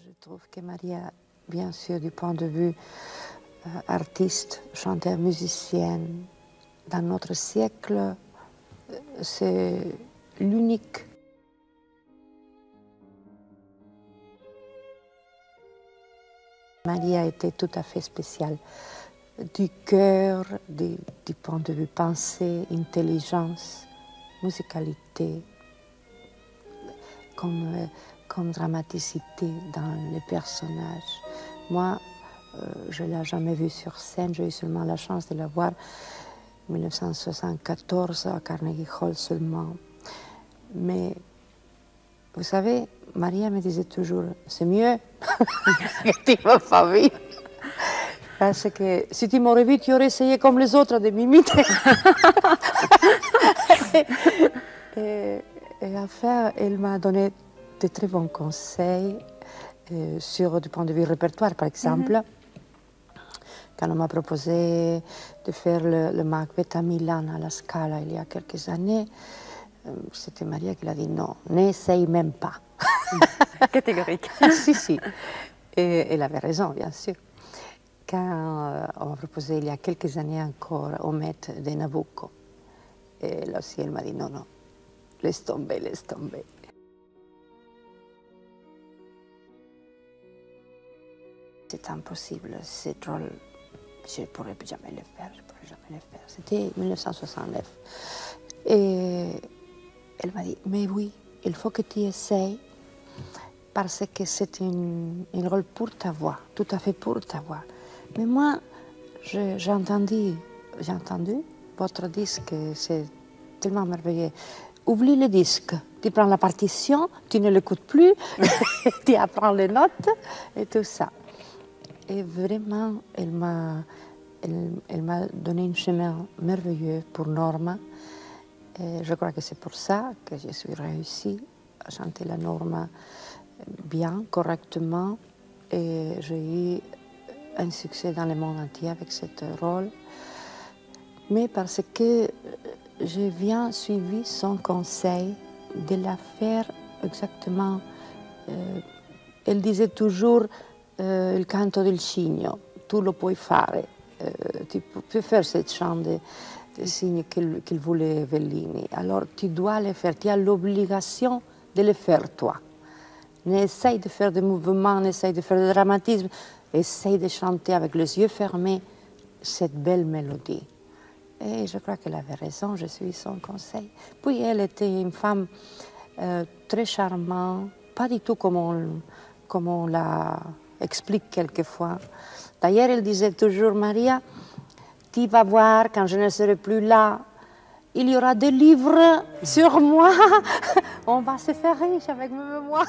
Je trouve que Maria, bien sûr, du point de vue artiste, chanteur, musicienne, dans notre siècle, c'est l'unique. Maria était tout à fait spéciale, du cœur, du point de vue pensée, intelligence, musicalité, comme dramaticité dans les personnages. Moi, je ne l'ai jamais vue sur scène, j'ai eu seulement la chance de la voir en 1974 à Carnegie Hall seulement. Mais vous savez, Maria me disait toujours, c'est mieux que tu ne m'as pas vu. Parce que si tu m'aurais vu, tu aurais essayé comme les autres de m'imiter. Et enfin, elle m'a donné de très bons conseils sur du point de vue répertoire, par exemple. Quand on m'a proposé de faire le Macbeth à Milan, à la Scala, il y a quelques années, c'était Maria qui l'a dit non, n'essaye même pas. Catégorique. Si, si. Et elle avait raison, bien sûr. Quand on m'a proposé il y a quelques années encore au Met de Nabucco, et là aussi elle m'a dit non, non, laisse tomber, laisse tomber. C'est impossible, c'est drôle. Je ne pourrais jamais le faire, je ne pourrais jamais le faire. C'était 1969. Et elle m'a dit, mais oui, il faut que tu essayes, parce que c'est un rôle pour ta voix, tout à fait pour ta voix. Mais moi, j'ai entendu votre disque, c'est tellement merveilleux. Oublie le disque, tu prends la partition, tu ne l'écoutes plus, tu apprends les notes et tout ça. Et vraiment, elle m'a donné un chemin merveilleux pour Norma. Et je crois que c'est pour ça que je suis réussie à chanter la Norma bien, correctement. Et j'ai eu un succès dans le monde entier avec ce rôle. Mais parce que j'ai bien suivi son conseil de la faire exactement. Elle disait toujours il canto del cigno, tu lo puoi fare, tu peux faire cette chant de cygne qu'il voulait Bellini. Alors tu dois le faire, tu as l'obligation de le faire toi. N'essaye de faire des mouvements, n'essaye de faire du dramatisme, essaye de chanter avec les yeux fermés cette belle mélodie. Et je crois qu'elle avait raison, je suis son conseil. Puis elle était une femme très charmante, pas du tout comme on la explique quelquefois. D'ailleurs, elle disait toujours, Maria, tu vas voir, quand je ne serai plus là, il y aura des livres sur moi. On va se faire riche avec mes mémoires.